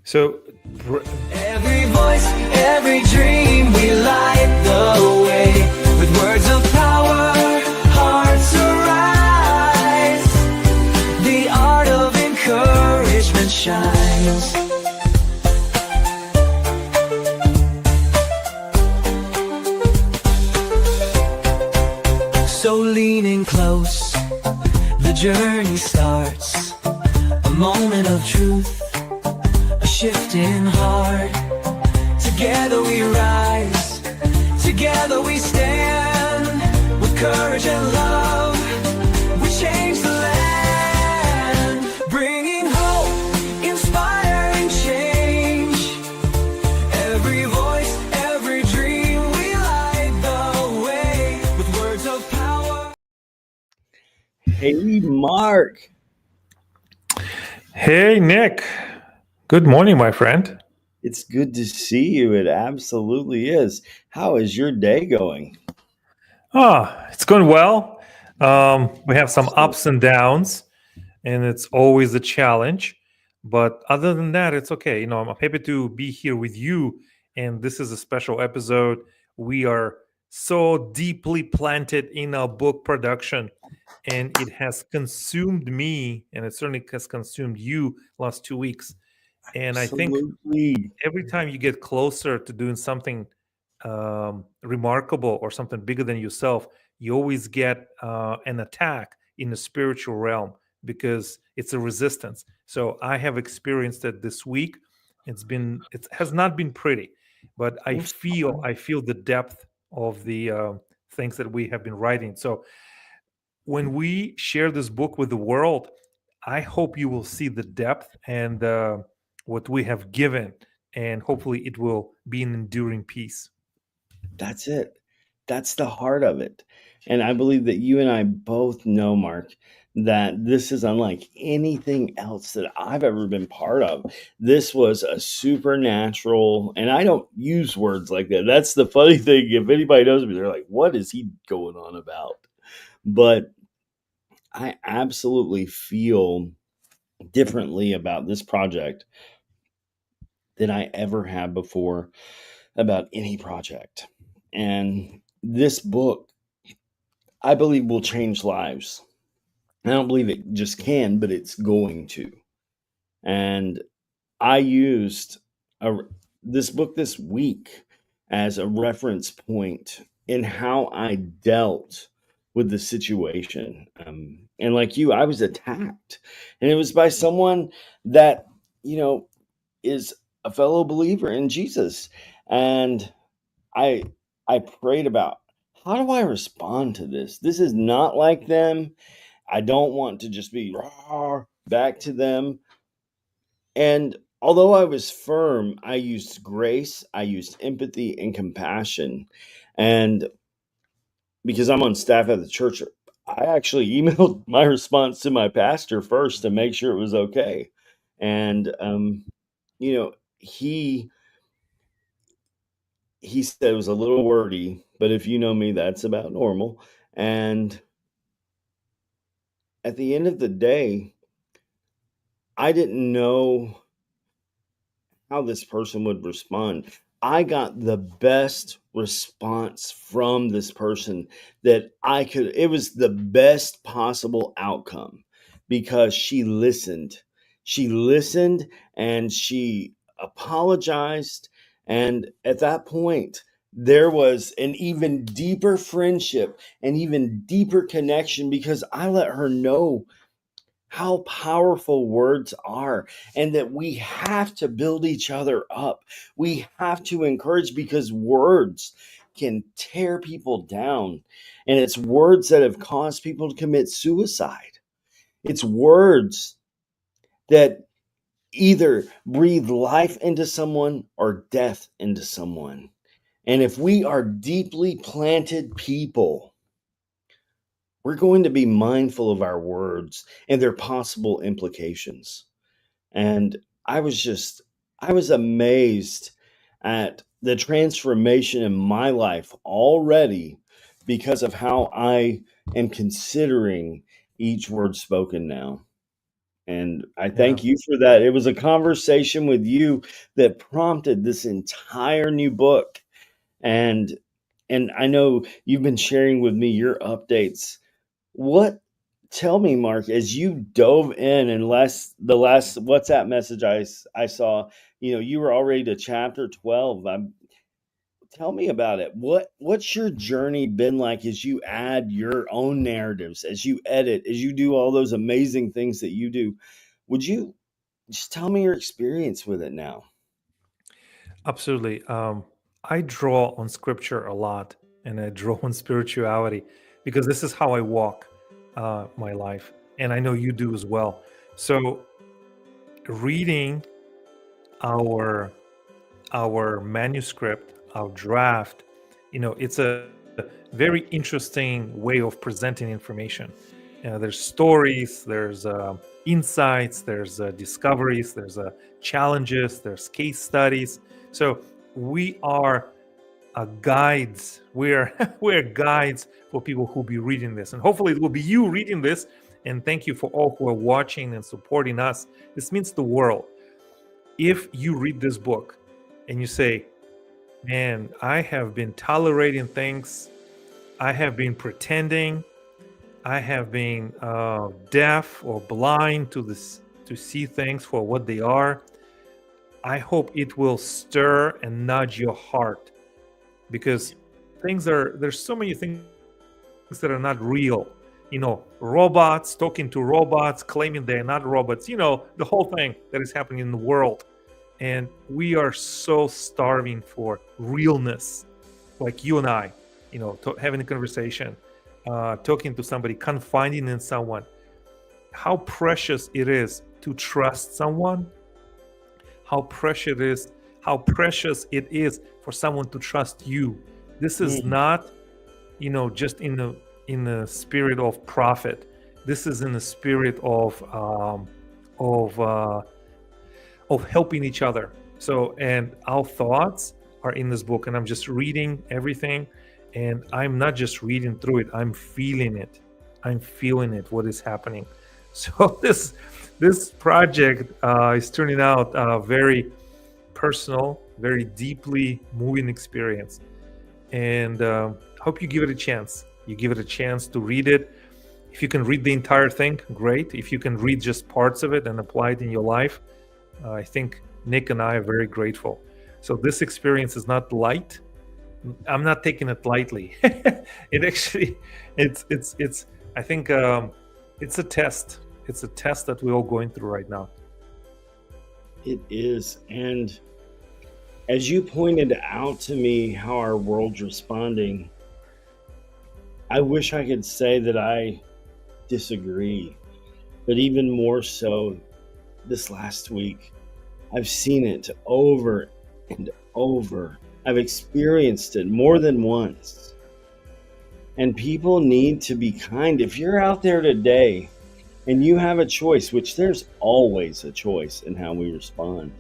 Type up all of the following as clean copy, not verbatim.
So, Every voice, every dream, we light the way. With words of power, hearts arise. The art of encouragement shines. So leaning close, the journey starts. A moment of truth, a shifting heart. Together we rise, together we stand. With courage and love, we change the land. Bringing hope, inspiring change. Every voice, every dream, we light the way. With words of power. Hey, Mark. hey, Nick. Good morning, my friend. It's good to see you. It absolutely is. How is your day going? It's going well. We have some ups and downs, and it's always a challenge. But other than that, it's okay. I'm happy to be here with you. And this is a special episode. We are so deeply planted in our book production, and it has consumed me, and it certainly has consumed you last 2 weeks. And I think Absolutely. every time you get closer to doing something remarkable or something bigger than yourself, you always get an attack in the spiritual realm because it's a resistance. So I have experienced it this week. It has not been pretty, but I feel the depth of the things that we have been writing. So when we share this book with the world, I hope you will see the depth and what we have given, and hopefully it will be an enduring peace. That's it. That's the heart of it. And I believe that you and I both know, Mark, that this is unlike anything else that I've ever been part of. This was a supernatural, and I don't use words like that. That's the funny thing. If anybody knows me, they're like, what is he going on about? But I absolutely feel differently about this project than I ever have before about any project. And this book, I believe, will change lives. I don't believe it just can, but it's going to. And I used this book this week as a reference point in how I dealt with the situation. And like you, I was attacked. And it was by someone that, is a fellow believer in Jesus. And I I prayed about, how do I respond to this? This is not like them. I don't want to just be "Rawr," back to them. And although I was firm, I used grace, I used empathy and compassion. And because I'm on staff at the church, I actually emailed my response to my pastor first to make sure it was okay. And you know, he he said it was a little wordy, but if you know me, that's about normal. And at the end of the day, I didn't know how this person would respond. I got the best response from this person that I could. It was the best possible outcome because she listened. She listened and she apologized. And at that point, there was an even deeper friendship, an even deeper connection because I let her know how powerful words are and that we have to build each other up. We have to encourage because words can tear people down. And it's words that have caused people to commit suicide. It's words that either breathe life into someone or death into someone. And if we are deeply planted people, we're going to be mindful of our words and their possible implications. And I was amazed at the transformation in my life already because of how I am considering each word spoken now. And I Yeah. thank you for that. It was a conversation with you that prompted this entire new book. And I know you've been sharing with me your updates. What Tell me, Mark, as you dove in and the last WhatsApp message I saw, you were already to chapter 12. Tell me about it. What's your journey been like as you add your own narratives, as you edit, as you do all those amazing things that you do? Would you just tell me your experience with it now? Absolutely. I draw on scripture a lot, and I draw on spirituality because this is how I walk my life, and I know you do as well. So, reading our manuscript, our draft, it's a very interesting way of presenting information. There's stories, there's insights, there's discoveries, there's challenges, there's case studies. So we are guides. We're we're guides for people who'll be reading this, and hopefully it will be you reading this. And thank you for all who are watching and supporting us. This means the world. If you read this book and you say, man, I have been tolerating things, I have been pretending, I have been deaf or blind to this, to see things for what they are, I hope it will stir and nudge your heart, because there's so many things that are not real. Robots talking to robots, claiming they're not robots, the whole thing that is happening in the world. And we are so starving for realness, like you and I, having a conversation, talking to somebody, confiding in someone. How precious it is to trust someone. How precious it is for someone to trust you. This is Mm, not, just in the spirit of profit. This is in the spirit of helping each other. So, and our thoughts are in this book, and I'm just reading everything, and I'm not just reading through it. I'm feeling it. I'm feeling it. What is happening? So this project is turning out very personal, very deeply moving experience, and hope you give it a chance. You give it a chance to read it. If you can read the entire thing, great. If you can read just parts of it and apply it in your life, I think Nick and I are very grateful. So this experience is not light. I'm not taking it lightly. It actually, it's. I think it's a test. It's a test that we're all going through right now. it is. And as you pointed out to me how our world's responding, I wish I could say that I disagree. But even more so, this last week, I've seen it over and over. I've experienced it more than once. And people need to be kind. If you're out there today and you have a choice, which there's always a choice in how we respond,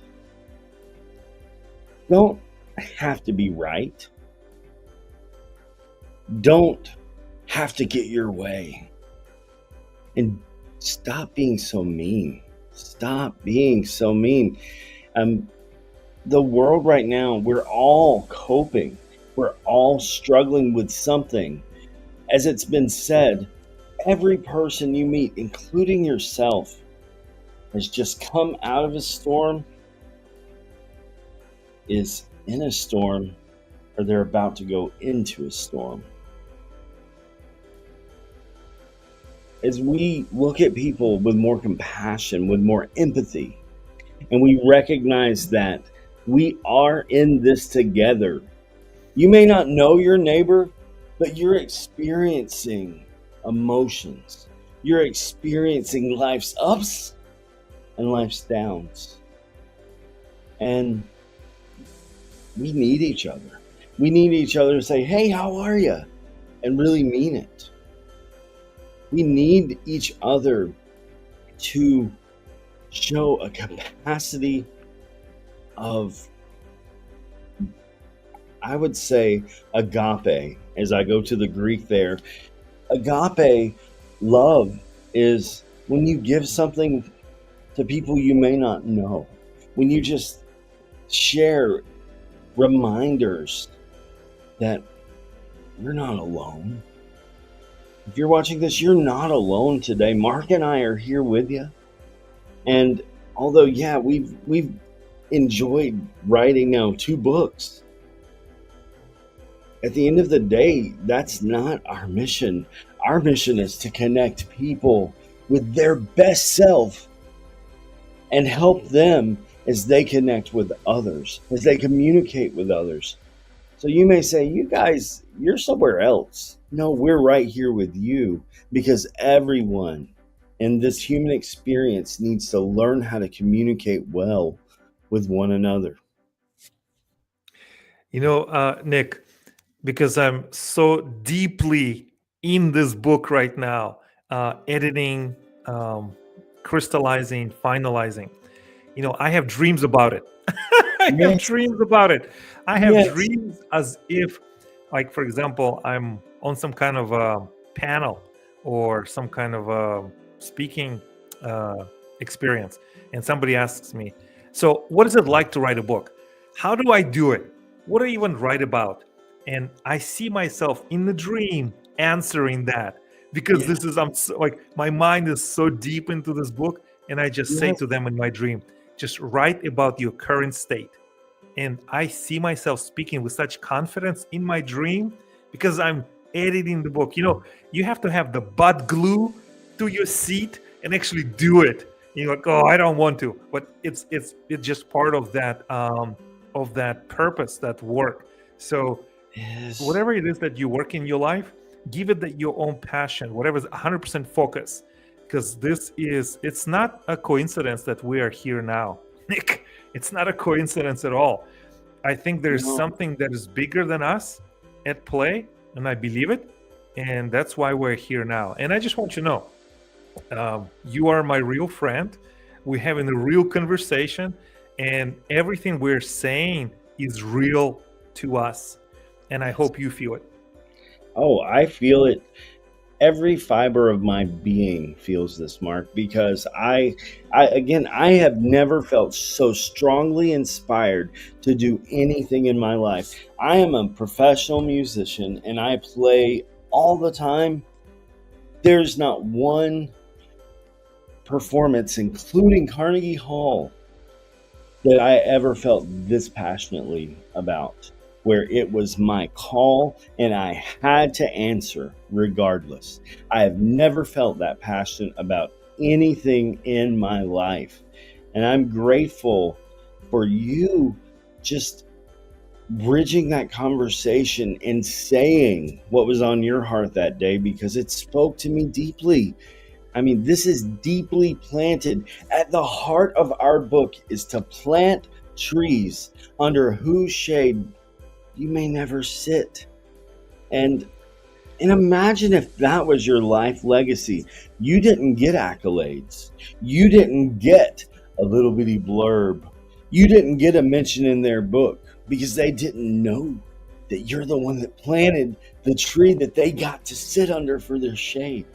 don't have to be right. Don't have to get your way. And stop being so mean. Stop being so mean. The world right now, we're all coping. We're all struggling with something. As it's been said, every person you meet, including yourself, has just come out of a storm, is in a storm, or they're about to go into a storm. As we look at people with more compassion, with more empathy, and we recognize that we are in this together. You may not know your neighbor, but you're experiencing emotions. You're experiencing life's ups and life's downs. And we need each other. We need each other to say, hey, how are you? And really mean it. We need each other to show a capacity of, I would say, agape. As I go to the Greek there, agape love is when you give something to people you may not know, when you just share reminders that you're not alone. If you're watching this, you're not alone today. Mark and I are here with you. And although, yeah, we've enjoyed writing now 2 books, at the end of the day, that's not our mission. Our mission is to connect people with their best self and help them as they connect with others, as they communicate with others. So you may say, you guys, you're somewhere else. No, we're right here with you, because everyone in this human experience needs to learn how to communicate well with one another. Nick, because I'm so deeply in this book right now, editing, crystallizing, finalizing. I have dreams about it. I have Yes, dreams about it. I have yes, dreams as if, like, for example, I'm on some kind of a panel or some kind of a speaking uh, experience, and somebody asks me, "So, what is it like to write a book? How do I do it? What do I even write about?" And I see myself in the dream answering that, because yes, this is I'm so, like, my mind is so deep into this book, and I just say yes, to them in my dream, just write about your current state. And I see myself speaking with such confidence in my dream, because I'm editing the book. You have to have the butt glue to your seat and actually do it. You're like, oh, I don't want to, but it's just part of that purpose, that work. So yes. whatever it is that you work in your life, give it your own passion, whatever is 100% focus, because it's not a coincidence that we are here now. Nick, it's not a coincidence at all. I think there's No. something that is bigger than us at play, and I believe it, and that's why we're here now. And I just want you to know, you are my real friend. We're having a real conversation, and everything we're saying is real to us, and I hope you feel it. Oh, I feel it. Every fiber of my being feels this, Mark, because I have never felt so strongly inspired to do anything in my life. I am a professional musician and I play all the time. There's not one performance, including Carnegie Hall, that I ever felt this passionately about, where it was my call and I had to answer regardless. I have never felt that passionate about anything in my life. And I'm grateful for you just bridging that conversation and saying what was on your heart that day, because it spoke to me deeply. I mean, this is deeply planted. At the heart of our book is to plant trees under whose shade you may never sit. And imagine if that was your life legacy. You didn't get accolades. You didn't get a little bitty blurb. You didn't get a mention in their book because they didn't know that you're the one that planted the tree that they got to sit under for their shade.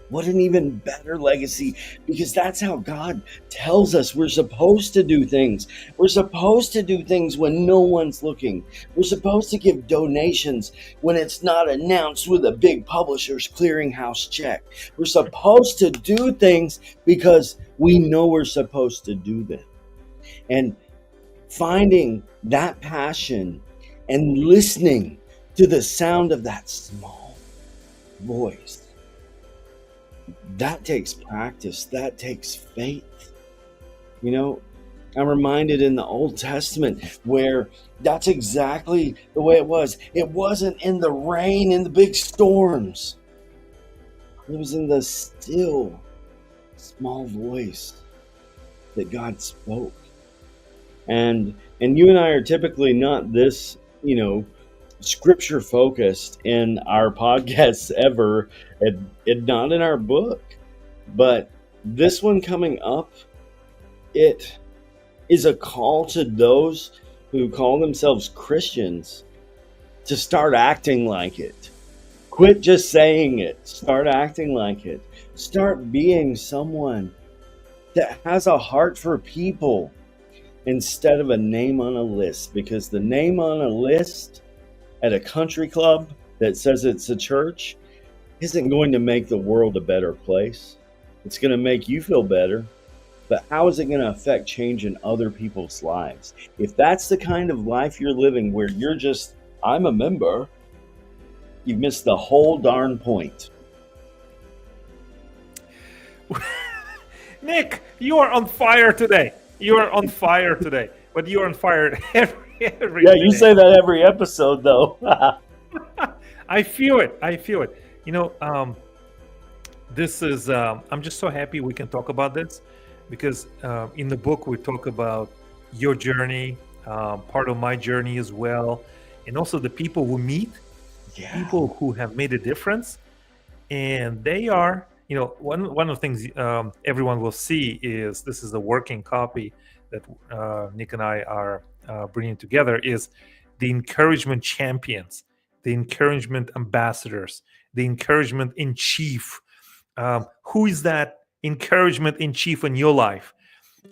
What an even better legacy, because that's how God tells us we're supposed to do things. We're supposed to do things when no one's looking. We're supposed to give donations when it's not announced with a big publisher's clearinghouse check. We're supposed to do things because we know we're supposed to do them. And finding that passion and listening to the sound of that small voice, that takes practice. That takes faith. I'm reminded in the Old Testament where that's exactly the way it was. It wasn't in the rain, in the big storms. It was in the still, small voice that God spoke. And you and I are typically not this, scripture focused in our podcasts ever, and not in our book. But this one coming up, it is a call to those who call themselves Christians to start acting like it. Quit just saying it. Start acting like it. Start being someone that has a heart for people instead of a name on a list, because the name on a list at a country club that says it's a church isn't going to make the world a better place. It's going to make you feel better, but how is it going to affect change in other people's lives? If that's the kind of life you're living where you're just, I'm a member, you've missed the whole darn point. Nick, you are on fire today. You are on fire today, but you are on fire every Yeah, day. you say that every episode, though. I feel it. I feel it. This is. I'm just so happy we can talk about this, because in the book we talk about your journey, part of my journey as well, and also the people we meet, people who have made a difference, and they are. One of the things everyone will see is, this is a working copy that Nick and I are bringing together, is the encouragement champions, the encouragement ambassadors, the encouragement in chief. Who is that encouragement in chief in your life?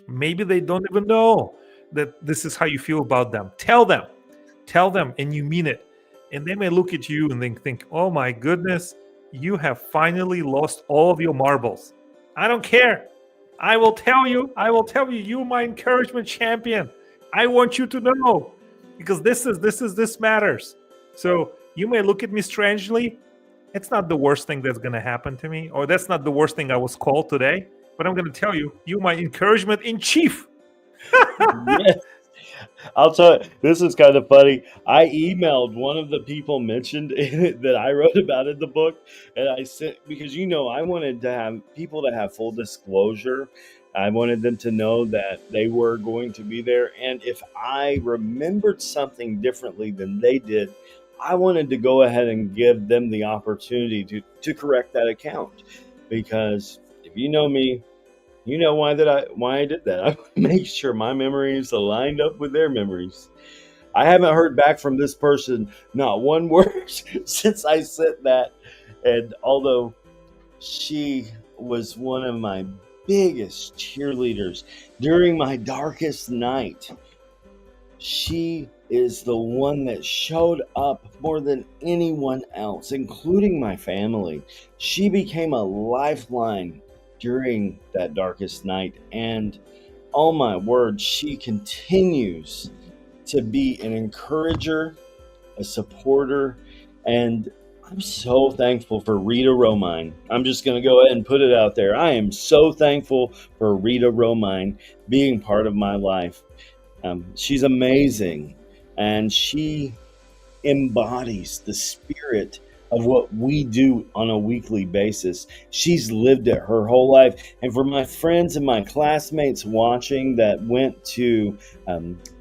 Maybe they don't even know that this is how you feel about them. Tell them, and you mean it. And they may look at you and think, oh my goodness, you have finally lost all of your marbles. I don't care. I will tell you, you're my encouragement champion. I want you to know, because this matters. So you may look at me strangely. It's not the worst thing that's going to happen to me, or that's not the worst thing I was called today, but I'm going to tell you, you're my encouragement in chief. Yes. I'll tell you, this is kind of funny. I emailed one of the people mentioned in it that I wrote about in the book, and I sent, because I wanted to have people to have full disclosure. I wanted them to know that they were going to be there, and if I remembered something differently than they did, I wanted to go ahead and give them the opportunity to correct that account, because if you know me, you know why I did that. I want to make sure my memories aligned up with their memories. I haven't heard back from this person, not one word, since I sent that. And although she was one of my biggest cheerleaders during my darkest night, she is the one that showed up more than anyone else, including my family. She became a lifeline during that darkest night, and oh my word, she continues to be an encourager, a supporter, and I'm so thankful for Rita Romine. I'm just going to go ahead and put it out there. I am so thankful for Rita Romine being part of my life. She's amazing, and she embodies the spirit of what we do on a weekly basis. She's lived it her whole life. And for my friends and my classmates watching that went to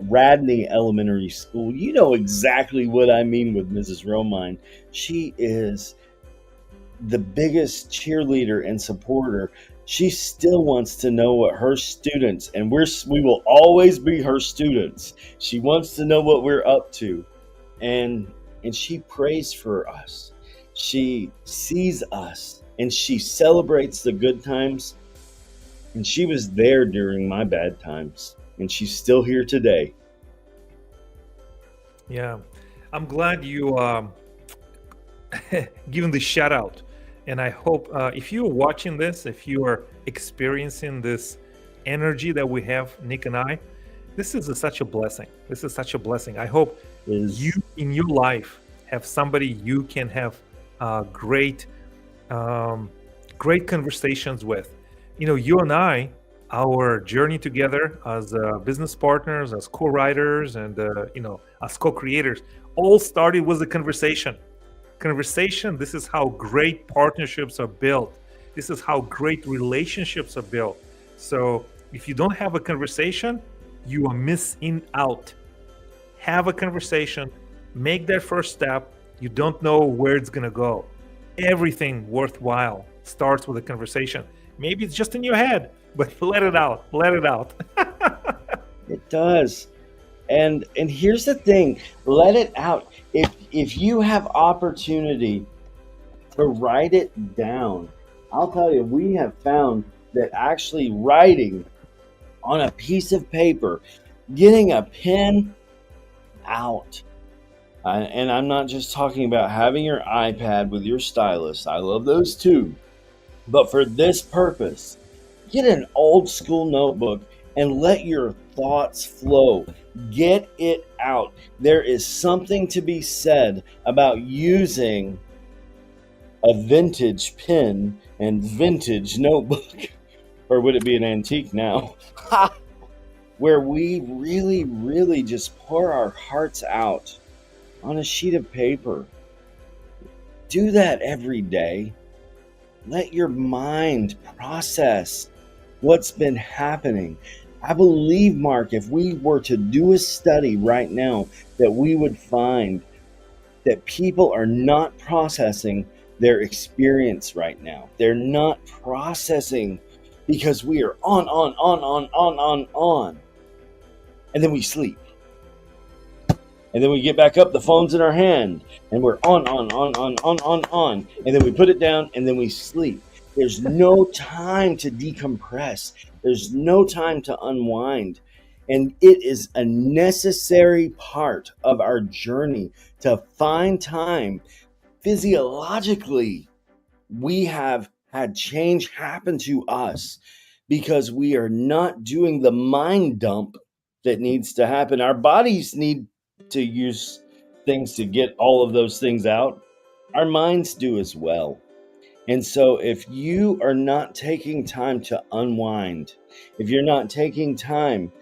Radney Elementary School, you know exactly what I mean with Mrs. Romine. She is the biggest cheerleader and supporter. She still wants to know what her students, and we will always be her students. She wants to know what we're up to. And she prays for us. She sees us, and she celebrates the good times. And she was there during my bad times, and she's still here today. Yeah, I'm glad you given the shout out. And I hope if you're watching this, if you are experiencing this energy that we have, Nick and I, this is such a blessing. This is such a blessing. I hope you in your life have somebody you can have great conversations with. You and I, our journey together as business partners, as co-writers, and as co-creators, all started with a conversation. This is how great partnerships are built. This is how great relationships are built. So if you don't have a conversation, you are missing out. Have a conversation, make that first step. You don't know where it's going to go. Everything worthwhile starts with a conversation. Maybe it's just in your head, but let it out. It does. And here's the thing, let it out. If you have opportunity to write it down, I'll tell you, we have found that actually writing on a piece of paper, getting a pen out. And I'm not just talking about having your iPad with your stylus. I love those too. But for this purpose, get an old school notebook and let your thoughts flow. Get it out. There is something to be said about using a vintage pen and vintage notebook. Or would it be an antique now? Where we really, really just pour our hearts out on a sheet of paper. Do that every day. Let your mind process what's been happening. I believe, Mark, if we were to do a study right now, that we would find that people are not processing their experience right now. They're not processing because we are on. And then we sleep. And then we get back up, the phone's in our hand, and we're on. And then we put it down, and then we sleep. There's no time to decompress. There's no time to unwind. And it is a necessary part of our journey to find time. Physiologically, we have had change happen to us because we are not doing the mind dump that needs to happen. Our bodies need to use things to get all of those things out. Our minds do as well. And so if you are not taking time to unwind, if you're not taking time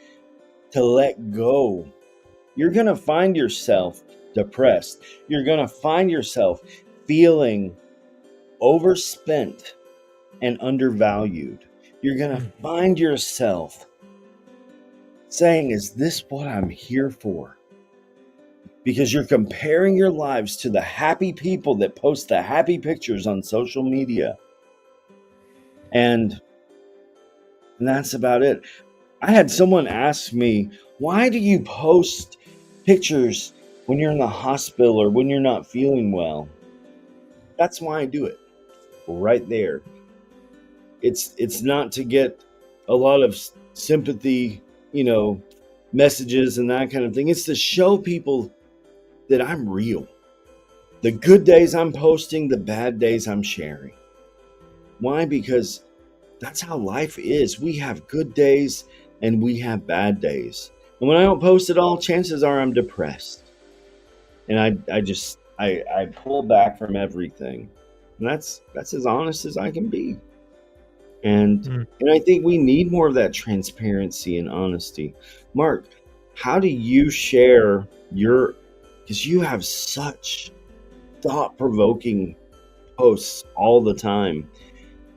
to let go, you're going to find yourself depressed. You're going to find yourself feeling overspent and undervalued. You're going to find yourself saying, is this what I'm here for? Because you're comparing your lives to the happy people that post the happy pictures on social media. And that's about it. I had someone ask me, why do you post pictures when you're in the hospital or when you're not feeling well? That's why I do it. Right there. It's not to get a lot of sympathy, messages and that kind of thing. It's to show people that I'm real. The good days I'm posting, the bad days I'm sharing. Why? Because that's how life is. We have good days and we have bad days. And when I don't post at all, chances are I'm depressed. And I pull back from everything. And that's as honest as I can be. And I think we need more of that transparency and honesty. Mark, how do you share because you have such thought-provoking posts all the time.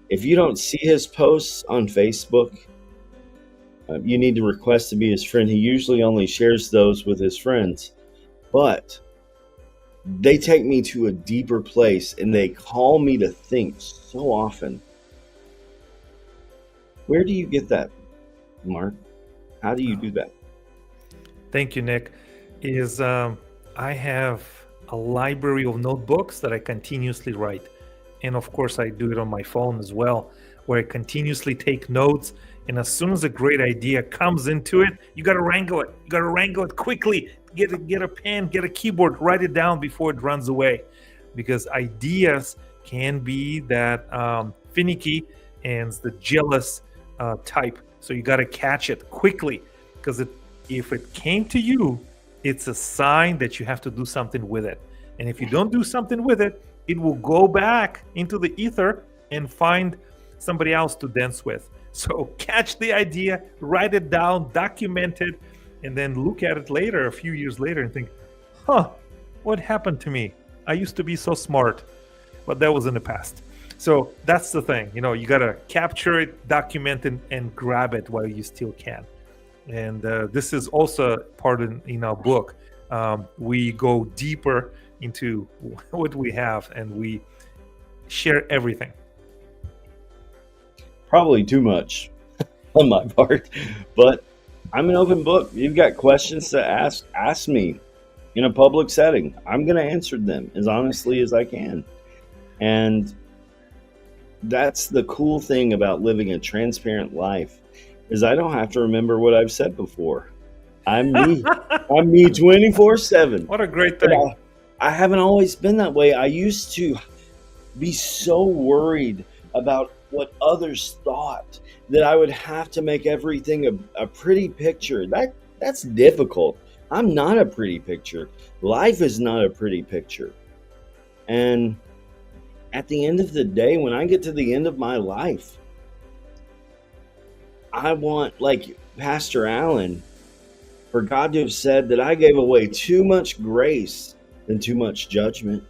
If you don't see his posts on Facebook, you need to request to be his friend. He usually only shares those with his friends. But they take me to a deeper place and they call me to think so often. Where do you get that, Mark? How do you do that? Thank you, Nick. I have a library of notebooks that I continuously write. And of course, I do it on my phone as well, where I continuously take notes. And as soon as a great idea comes into it, you got to wrangle it. You got to wrangle it quickly. Get a pen, get a keyboard, write it down before it runs away. Because ideas can be that finicky and the jealous type. So you got to catch it quickly. Because if it came to you, it's a sign that you have to do something with it. And if you don't do something with it, it will go back into the ether and find somebody else to dance with. So catch the idea, write it down, document it, and then look at it later, a few years later, and think, what happened to me? I used to be so smart, but that was in the past. So that's the thing, you got to capture it, document it, and grab it while you still can. And this is also part in our book. We go deeper into what we have and we share everything. Probably too much on my part, but I'm an open book. You've got questions to ask me in a public setting. I'm going to answer them as honestly as I can. And that's the cool thing about living a transparent life, is I don't have to remember what I've said before. I'm me. I'm me 24/7. What a great But thing. I haven't always been that way. I used to be so worried about what others thought that I would have to make everything a pretty picture. That's difficult. I'm not a pretty picture. Life is not a pretty picture. And at the end of the day, when I get to the end of my life, I want, like Pastor Allen, for God to have said that I gave away too much grace than too much judgment.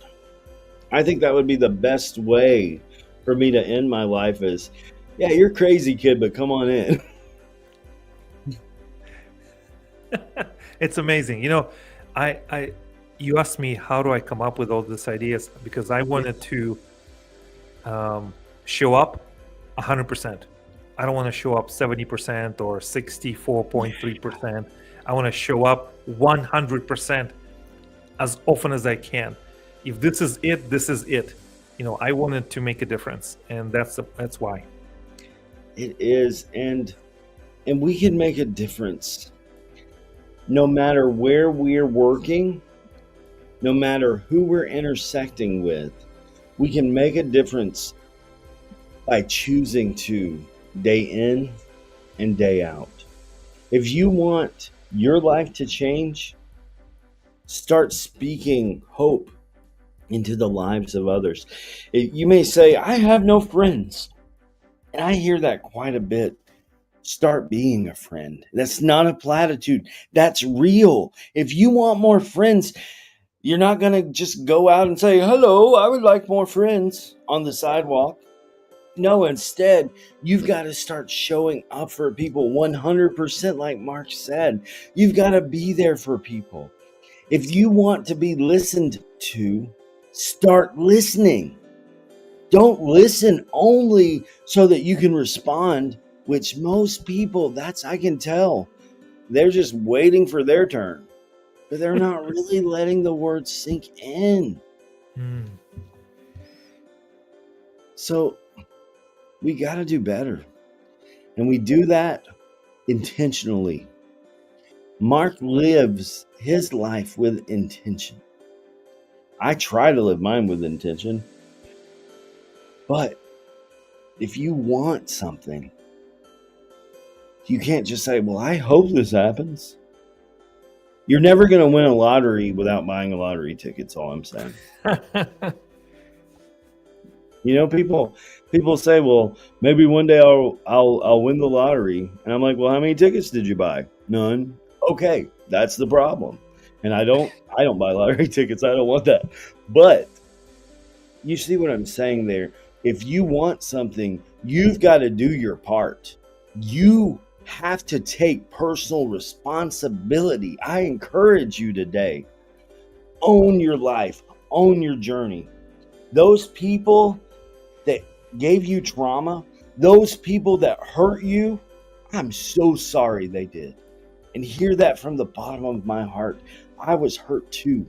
I think that would be the best way for me to end my life is, yeah, you're crazy, kid, but come on in. It's amazing. You asked me how do I come up with all these ideas, because I wanted to show up 100%. I don't want to show up 70% or 64.3%. I want to show up 100% as often as I can. If this is it, this is it. I wanted to make a difference, and that's why. It is, and we can make a difference no matter where we're working, no matter who we're intersecting with. We can make a difference by choosing to day in and day out. If you want your life to change, start speaking hope into the lives of others. You may say, I have no friends. And I hear that quite a bit. Start being a friend. That's not a platitude. That's real. If you want more friends, you're not going to just go out and say, hello, I would like more friends on the sidewalk. No, instead, you've got to start showing up for people 100%, like Mark said. You've got to be there for people. If you want to be listened to, start listening. Don't listen only so that you can respond, which most people, I can tell, they're just waiting for their turn. But they're not really letting the words sink in. So we got to do better. And we do that intentionally. Mark lives his life with intention. I try to live mine with intention. But if you want something, you can't just say, well, I hope this happens. You're never going to win a lottery without buying a lottery ticket, that's all I'm saying. People say, well, maybe one day I'll win the lottery. And I'm like, well, how many tickets did you buy? None. Okay, that's the problem. And I don't buy lottery tickets. I don't want that. But you see what I'm saying there? If you want something, you've got to do your part. You have to take personal responsibility. I encourage you today. Own your life. Own your journey. Those people that gave you trauma, those people that hurt you, I'm so sorry they did. And hear that from the bottom of my heart. I was hurt too.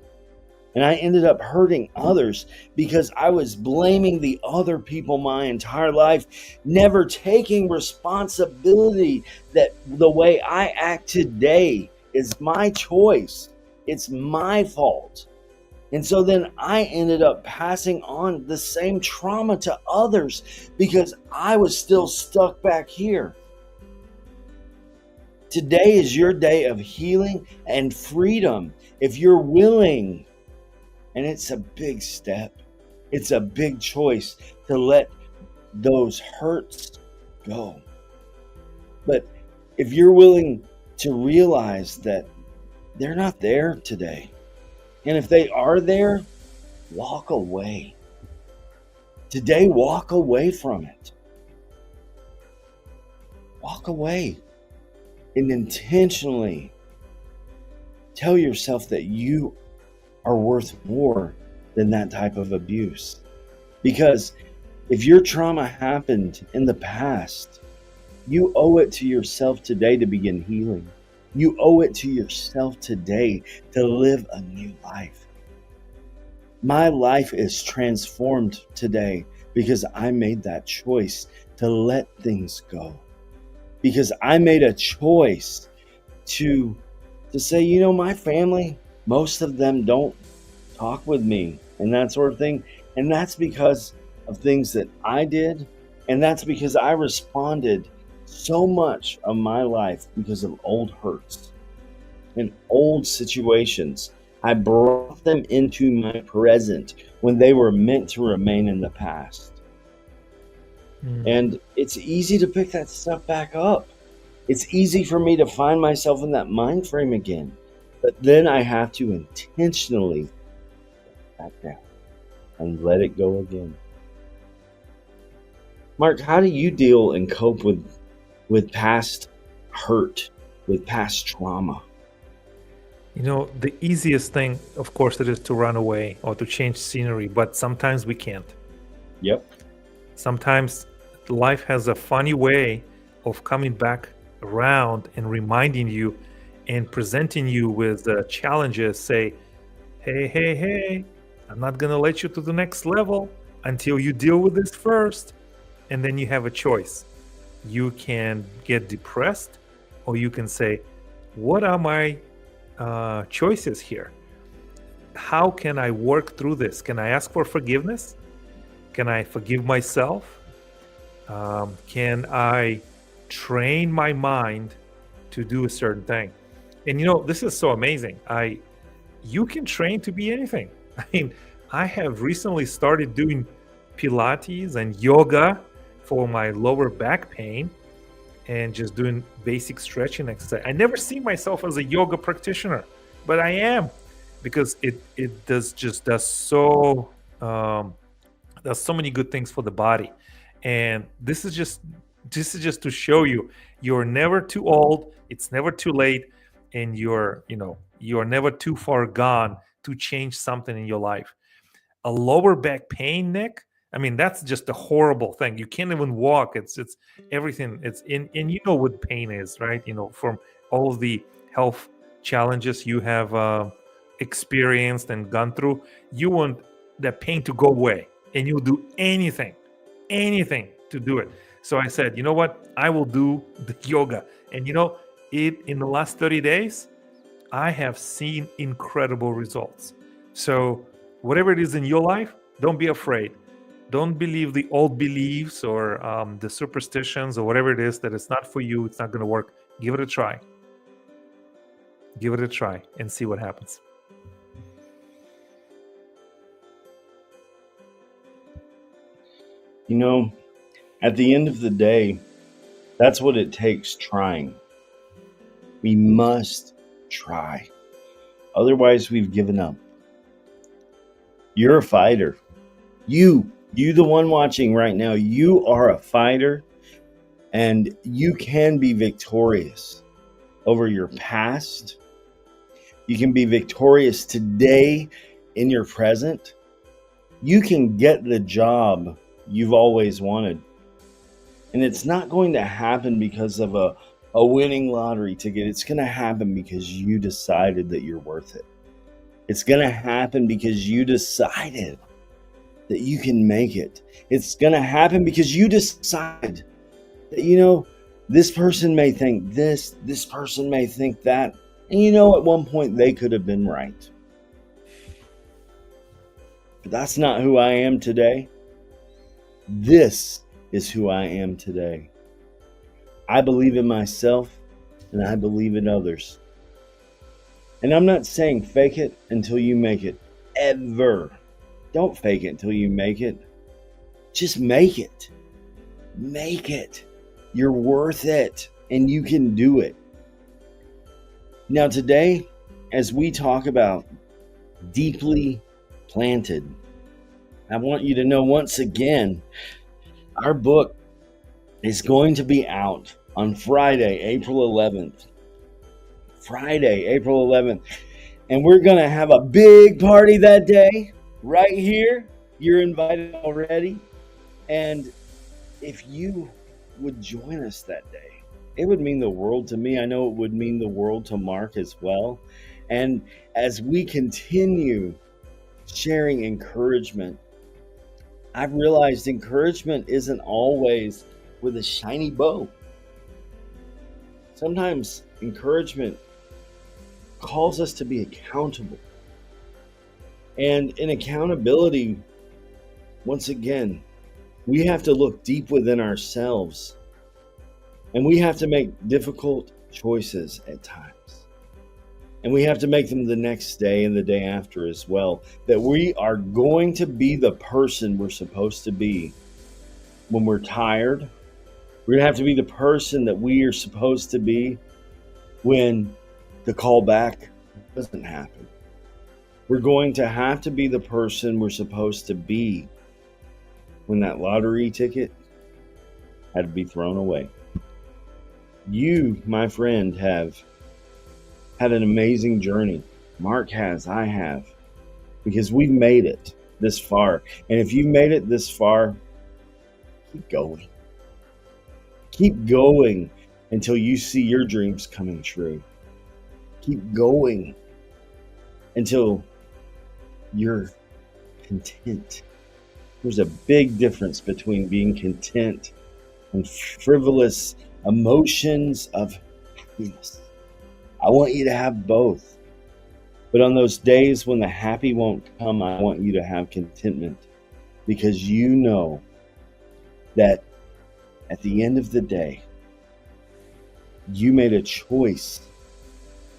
And I ended up hurting others because I was blaming the other people my entire life, never taking responsibility that the way I act today is my choice. It's my fault. And so then I ended up passing on the same trauma to others because I was still stuck back here. Today is your day of healing and freedom. If you're willing, and it's a big step. It's a big choice to let those hurts go. But if you're willing to realize that they're not there today, and if they are there, walk away. Today, walk away from it. Walk away and intentionally tell yourself that you are worth more than that type of abuse. Because if your trauma happened in the past, you owe it to yourself today to begin healing. You owe it to yourself today to live a new life. My life is transformed today because I made that choice to let things go. Because I made a choice to say, you know, my family, most of them don't talk with me and that sort of thing. And that's because of things that I did. And that's because I responded so much of my life because of old hurts and old situations. I brought them into my present when they were meant to remain in the past. And it's easy to pick that stuff back up. It's easy for me to find myself in that mind frame again. But then I have to intentionally back down and let it go again. Mark, how do you deal and cope with past hurt, with past trauma? You know, the easiest thing, of course, it is to run away or to change scenery, but sometimes we can't. Yep. Sometimes life has a funny way of coming back around and reminding you and presenting you with challenges. Say, hey, I'm not going to let you to the next level until you deal with this first. And then you have a choice. You can get depressed, or you can say, what are my choices here? How can I work through this? Can I ask for forgiveness? Can I forgive myself? Can I train my mind to do a certain thing? And you know, this is so amazing. You can train to be anything. I mean, I have recently started doing Pilates and yoga for my lower back pain, and just doing basic stretching exercise. I never see myself as a yoga practitioner, but I am, because it does so many good things for the body. And this is just to show you, you're never too old, it's never too late, and you're never too far gone to change something in your life. A lower back pain, Nick, I mean, that's just a horrible thing. You can't even walk. It's everything. It's in, and you know what pain is, right? You know, from all of the health challenges you have experienced and gone through, you want that pain to go away, and you'll do anything to do it. So I said, you know what? I will do the yoga. And you know, in the last 30 days, I have seen incredible results. So whatever it is in your life, don't be afraid. Don't believe the old beliefs or the superstitions or whatever it is that it's not for you, it's not going to work. Give it a try. Give it a try and see what happens. You know, at the end of the day, that's what it takes, trying. We must try. Otherwise, we've given up. You're a fighter. You, the one watching right now, you are a fighter, and you can be victorious over your past. You can be victorious today in your present. You can get the job you've always wanted. And it's not going to happen because of a winning lottery ticket. It's going to happen because you decided that you're worth it. It's going to happen because you decided that you can make it. It's going to happen because you decide that, you know, this person may think this person may think that. And you know, at one point they could have been right. But that's not who I am today. This is who I am today. I believe in myself, and I believe in others. And I'm not saying fake it until you make it. Ever. Don't fake it until you make it. Just make it. Make it. You're worth it, and you can do it. Now today, as we talk about deeply planted, I want you to know once again, our book is going to be out on Friday, April 11th. Friday, April 11th. And we're going to have a big party that day right here. You're invited already. And if you would join us that day, it would mean the world to me. I know it would mean the world to Mark as well. And as we continue sharing encouragement, I've realized encouragement isn't always with a shiny bow. Sometimes encouragement calls us to be accountable. And in accountability, once again, we have to look deep within ourselves and we have to make difficult choices at times. And we have to make them the next day and the day after as well. That we are going to be the person we're supposed to be when we're tired. We're going to have to be the person that we are supposed to be when the call back doesn't happen. We're going to have to be the person we're supposed to be when that lottery ticket had to be thrown away. You, my friend, have had an amazing journey. Mark has, I have, because we've made it this far. And if you've made it this far, keep going. Keep going until you see your dreams coming true. Keep going until you're content. There's a big difference between being content and frivolous emotions of happiness. I want you to have both. But on those days when the happy won't come, I want you to have contentment, because you know that at the end of the day, you made a choice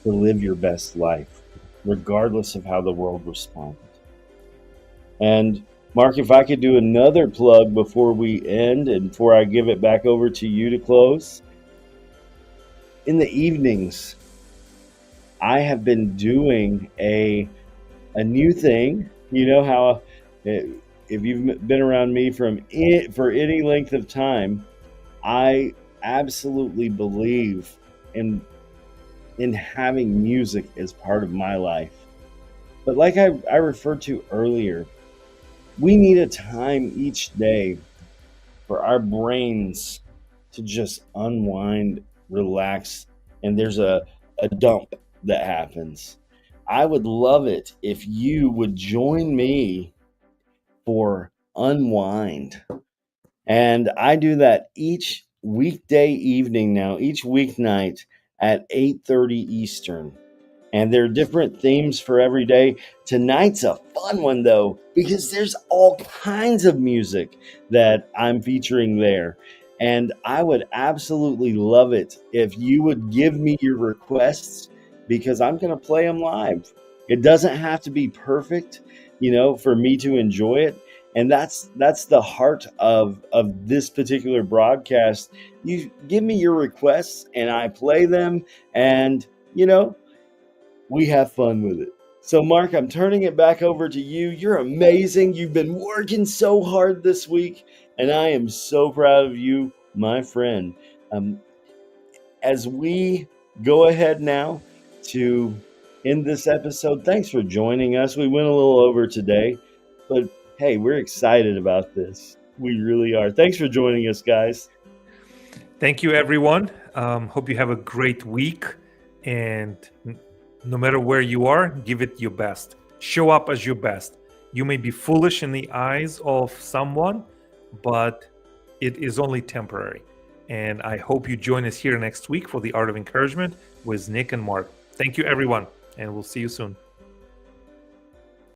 to live your best life, regardless of how the world responded. And Mark, if I could do another plug before we end and before I give it back over to you to close. In the evenings, I have been doing a new thing. You know how if you've been around me for any length of time, I absolutely believe in having music as part of my life. But like I referred to earlier, we need a time each day for our brains to just unwind, relax, and there's a dump that happens. I would love it if you would join me for Unwind. And I do that each weekday evening now, each weeknight at 8:30 Eastern. And there are different themes for every day. Tonight's a fun one, though, because there's all kinds of music that I'm featuring there. And I would absolutely love it if you would give me your requests, because I'm going to play them live. It doesn't have to be perfect, for me to enjoy it. And that's the heart of this particular broadcast. You give me your requests and I play them, and, we have fun with it. So, Mark, I'm turning it back over to you. You're amazing. You've been working so hard this week, and I am so proud of you, my friend. As we go ahead now to end this episode, thanks for joining us. We went a little over today, but hey, we're excited about this. We really are. Thanks for joining us, guys. Thank you, everyone. Hope you have a great week. And no matter where you are, give it your best. Show up as your best. You may be foolish in the eyes of someone, but it is only temporary. And I hope you join us here next week for the Art of Encouragement with Nick and Mark. Thank you, everyone, and we'll see you soon.